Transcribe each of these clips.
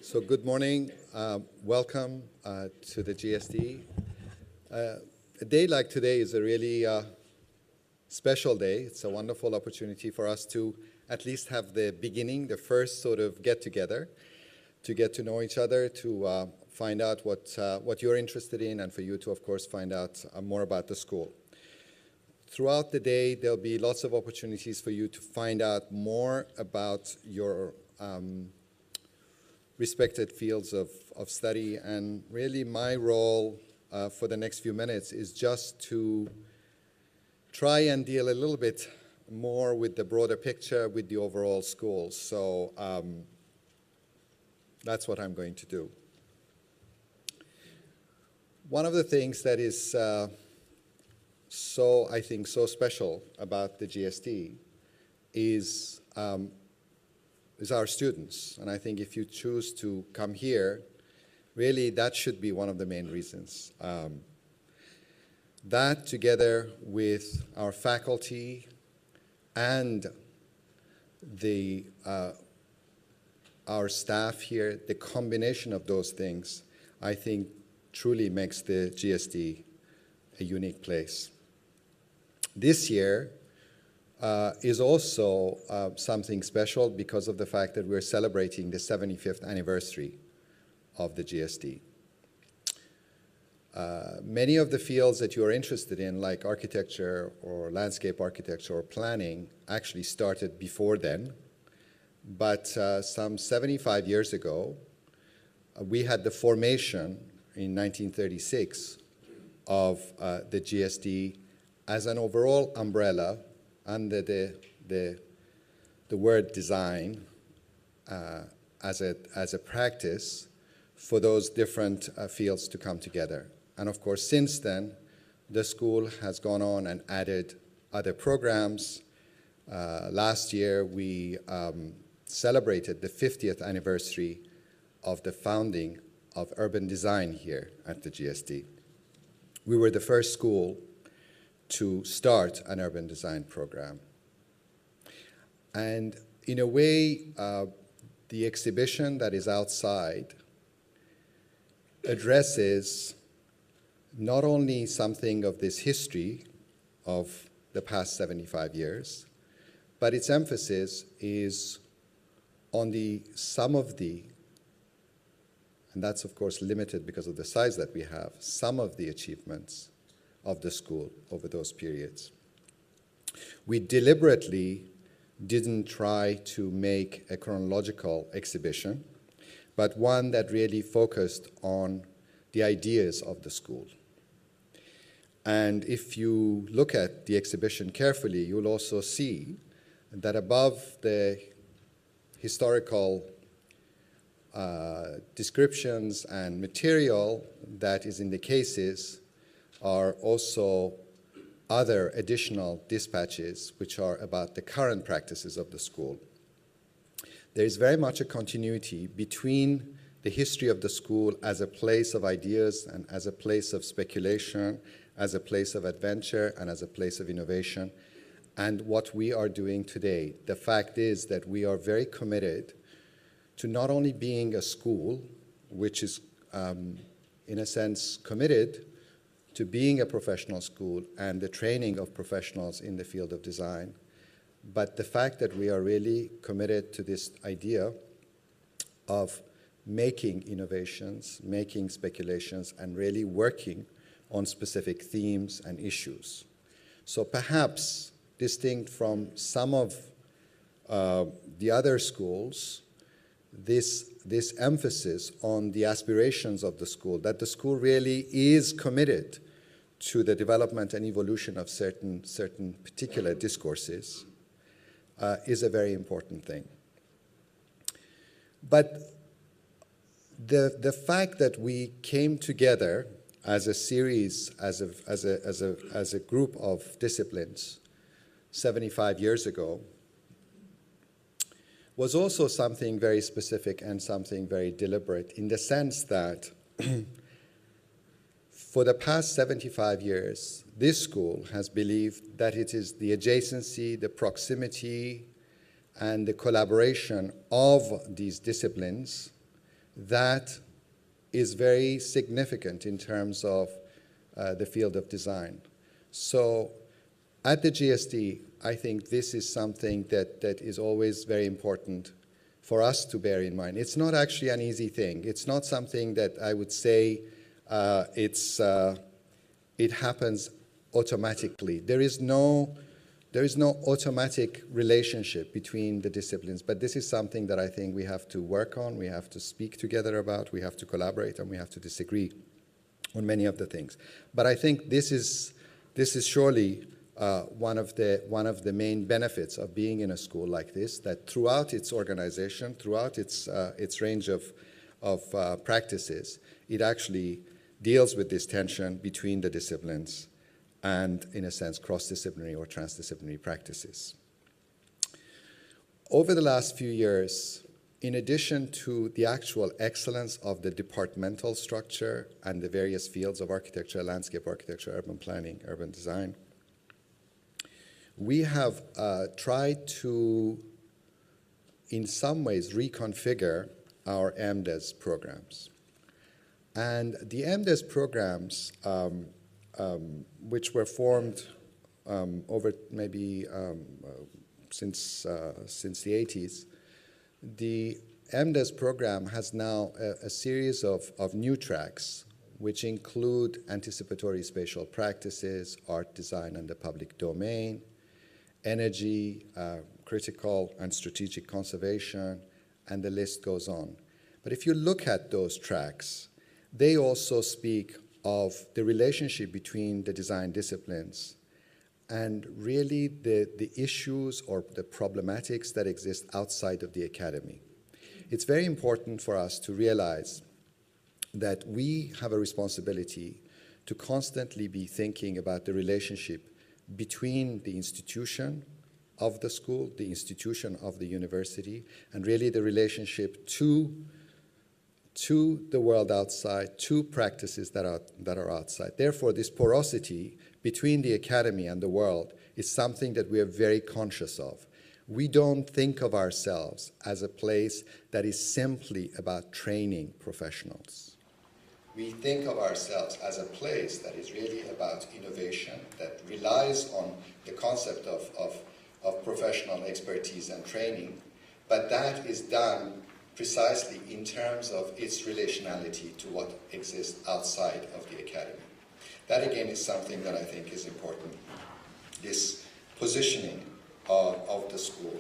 So good morning. Welcome to the GSD. A day like today is a really special day. It's a wonderful opportunity for us to at least have the beginning, the first sort of get-together, to get to know each other, to find out what you're interested in, and for you to, of course, find out more about the school. Throughout the day, there'll be lots of opportunities for you to find out more about your respected fields of study. And really my role for the next few minutes is just to try and deal a little bit more with the broader picture, with the overall school. So that's what I'm going to do. One of the things that is I think so special about the GSD is our students. And I think if you choose to come here, really that should be one of the main reasons. That together with our faculty and our staff here, the combination of those things, I think truly makes the GSD a unique place. This year is also something special because of the fact that we're celebrating the 75th anniversary of the GSD. Many of the fields that you are interested in, like architecture or landscape architecture or planning, actually started before then. But some 75 years ago, we had the formation in 1936 of the GSD as an overall umbrella under the word design as a practice for those different fields to come together. And of course, since then, the school has gone on and added other programs. Last year, we celebrated the 50th anniversary of the founding of urban design here at the GSD. We were the first school to start an urban design program. And in a way, the exhibition that is outside addresses not only something of this history of the past 75 years, but its emphasis is on some of the, and that's of course limited because of the size that we have, some of the achievements of the school over those periods. We deliberately didn't try to make a chronological exhibition, but one that really focused on the ideas of the school. And if you look at the exhibition carefully, you'll also see that above the historical descriptions and material that is in the cases are also other additional dispatches which are about the current practices of the school. There is very much a continuity between the history of the school as a place of ideas and as a place of speculation, as a place of adventure and as a place of innovation, and what we are doing today. The fact is that we are very committed to not only being a school, which is in a sense committed to being a professional school and the training of professionals in the field of design, but the fact that we are really committed to this idea of making innovations, making speculations, and really working on specific themes and issues. So perhaps distinct from some of the other schools, this emphasis on the aspirations of the school, that the school really is committed to the development and evolution of certain particular discourses, is a very important thing. But the fact that we came together as a series, as a group of disciplines 75 years ago, was also something very specific and something very deliberate, in the sense that for the past 75 years, this school has believed that it is the adjacency, the proximity, and the collaboration of these disciplines that is very significant in terms of the field of design. So at the GSD, I think this is something that is always very important for us to bear in mind. It's not actually an easy thing. It's not something that I would say it happens automatically. There is no automatic relationship between the disciplines, but this is something that I think we have to work on, we have to speak together about, we have to collaborate, and we have to disagree on many of the things. But I think this is surely one of the main benefits of being in a school like this, that throughout its organization, throughout its range of practices, it actually deals with this tension between the disciplines and, in a sense, cross-disciplinary or transdisciplinary practices. Over the last few years, in addition to the actual excellence of the departmental structure and the various fields of architecture, landscape architecture, urban planning, urban design, we have tried to, in some ways, reconfigure our MDes programs. And the MDes programs, which were formed over maybe since the 80s, the MDes program has now a series of new tracks, which include anticipatory spatial practices, art design and the public domain, energy, critical and strategic conservation, and the list goes on. But if you look at those tracks, they also speak of the relationship between the design disciplines and really the issues or the problematics that exist outside of the academy. It's very important for us to realize that we have a responsibility to constantly be thinking about the relationship between the institution of the school, the institution of the university, and really the relationship to the world outside, to practices that are outside. Therefore, this porosity between the academy and the world is something that we are very conscious of. We don't think of ourselves as a place that is simply about training professionals. We think of ourselves as a place that is really about innovation, that relies on the concept of professional expertise and training, but that is done precisely in terms of its relationality to what exists outside of the academy. That again is something that I think is important, this positioning of the school,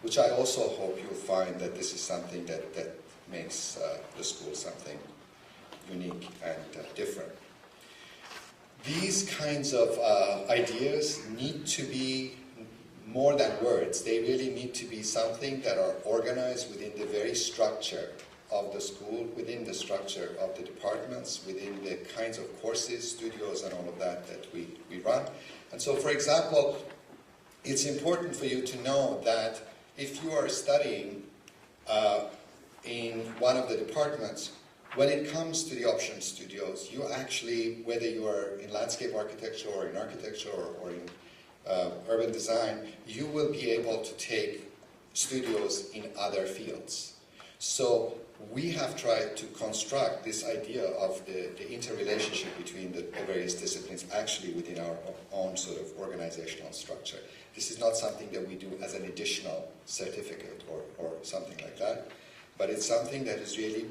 which I also hope you'll find that this is something that makes the school something unique and different. These kinds of ideas need to be more than words. They really need to be something that are organized within the very structure of the school, within the structure of the departments, within the kinds of courses, studios, and all of that we run. And so, for example, it's important for you to know that if you are studying in one of the departments, when it comes to the option studios, you actually, whether you are in landscape architecture or in architecture or in urban design, you will be able to take studios in other fields. So we have tried to construct this idea of the interrelationship between the various disciplines actually within our own sort of organizational structure. This is not something that we do as an additional certificate or something like that, but it's something that is really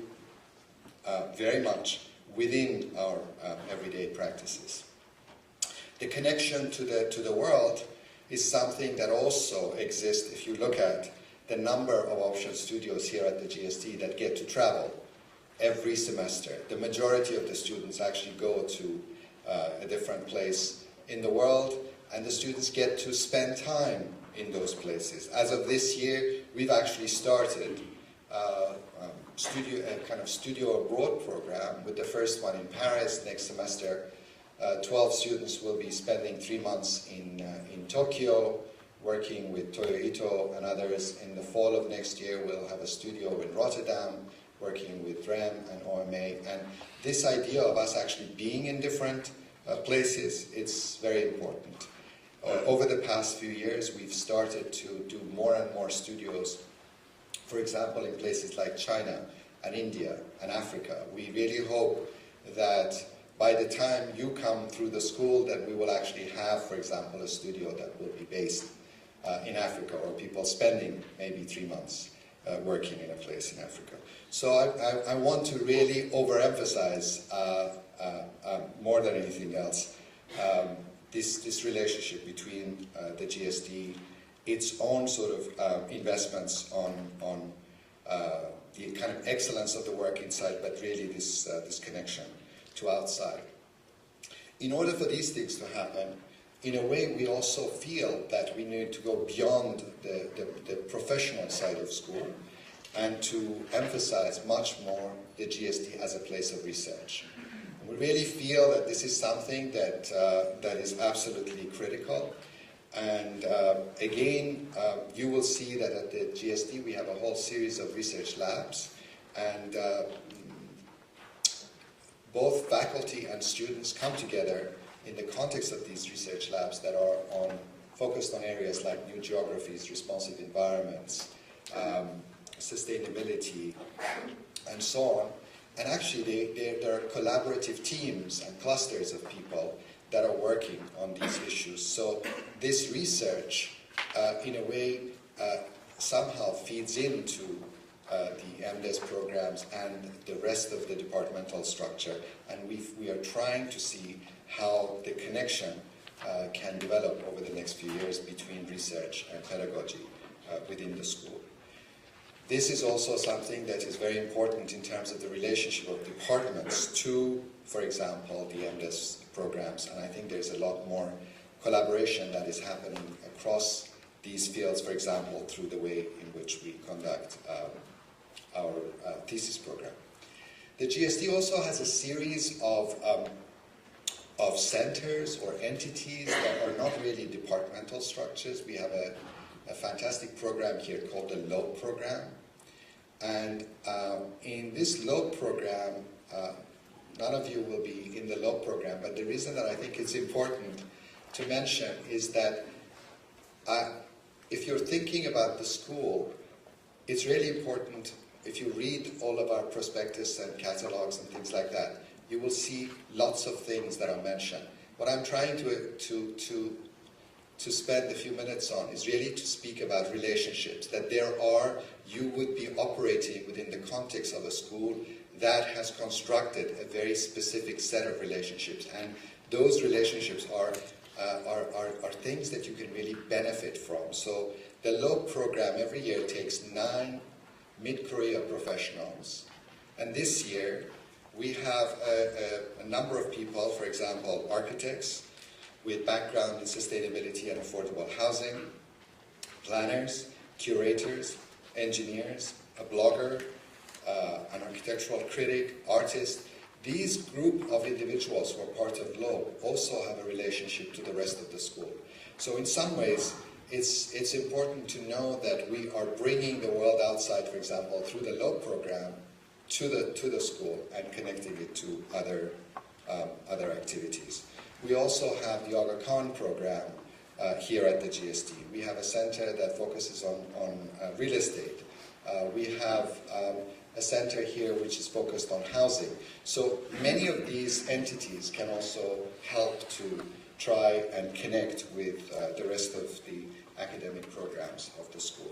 very much within our everyday practices. The connection to the world is something that also exists if you look at the number of option studios here at the GSD that get to travel every semester. The majority of the students actually go to a different place in the world, and the students get to spend time in those places. As of this year, we've actually started a kind of studio abroad program with the first one in Paris next semester. 12 students will be spending 3 months in Tokyo, working with Toyo Ito and others. In the fall of next year, we'll have a studio in Rotterdam, working with REM and OMA. And this idea of us actually being in different places, it's very important. Over the past few years, we've started to do more and more studios, for example, in places like China and India and Africa. We really hope that by the time you come through the school that we will actually have, for example, a studio that will be based in Africa, or people spending maybe 3 months working in a place in Africa. So I want to really overemphasize more than anything else this relationship between the GSD, its own sort of investments on the kind of excellence of the work inside, but really this connection to outside. In order for these things to happen, in a way we also feel that we need to go beyond the professional side of school and to emphasize much more the GSD as a place of research. We really feel that this is something that is absolutely critical. And again, you will see that at the GSD we have a whole series of research labs, and both faculty and students come together in the context of these research labs that are focused on areas like new geographies, responsive environments, sustainability, and so on. And actually there are collaborative teams and clusters of people that are working on these issues. So this research, in a way, somehow feeds into the MDes programs and the rest of the departmental structure, and we are trying to see how the connection can develop over the next few years between research and pedagogy within the school. This is also something that is very important in terms of the relationship of departments to, for example, the MDes programs, and I think there's a lot more collaboration that is happening across these fields, for example, through the way in which we conduct our thesis program. The GSD also has a series of centers or entities that are not really departmental structures. We have a fantastic program here called the LOPE program. And in this LOPE program, none of you will be in the LOPE program, but the reason that I think it's important to mention is that if you're thinking about the school, it's really important. If you read all of our prospectus and catalogs and things like that, you will see lots of things that are mentioned. What I'm trying to spend a few minutes on is really to speak about relationships, that you would be operating within the context of a school that has constructed a very specific set of relationships, and those relationships are things that you can really benefit from. So the LOPE program every year takes 9 mid-career professionals, and this year we have a number of people, for example, architects with background in sustainability and affordable housing, planners, curators, engineers, a blogger, an architectural critic, artist. These group of individuals who are part of LOPE also have a relationship to the rest of the school. So in some ways, it's important to know that we are bringing the world outside, for example, through the LOPE program to the school and connecting it to other activities. We also have the Aga Khan program here at the GSD. We have a center that focuses on real estate. We have a center here which is focused on housing. So many of these entities can also help to try and connect with the rest of the academic programs of the school.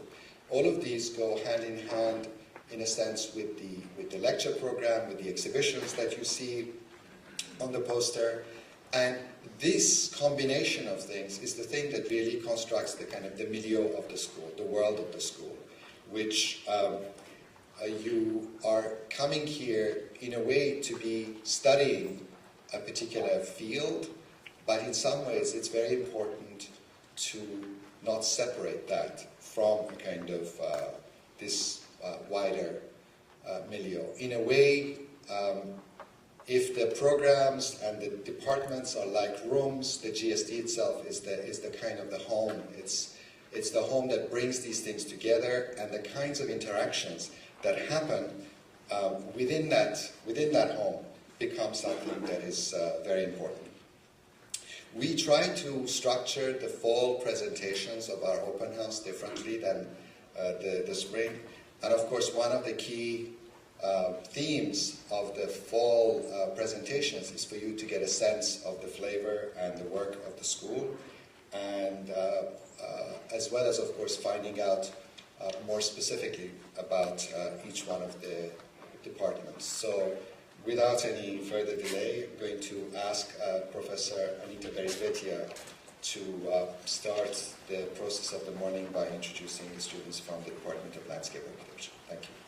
All of these go hand in hand, in a sense, with the lecture program, with the exhibitions that you see on the poster. And this combination of things is the thing that really constructs the kind of the milieu of the school, the world of the school, which you are coming here in a way to be studying a particular field, but in some ways it's very important to not separate that from a kind of this wider milieu. In a way, if the programs and the departments are like rooms, the GSD itself is the kind of the home. It's the home that brings these things together, and the kinds of interactions that happen within that home become something that is very important. We try to structure the fall presentations of our open house differently than the spring, and of course one of the key themes of the fall presentations is for you to get a sense of the flavor and the work of the school, and as well as, of course, finding out more specifically about each one of the departments. So without any further delay, I'm going to ask Professor Anita Berisvetia to start the process of the morning by introducing the students from the Department of Landscape Architecture. Thank you.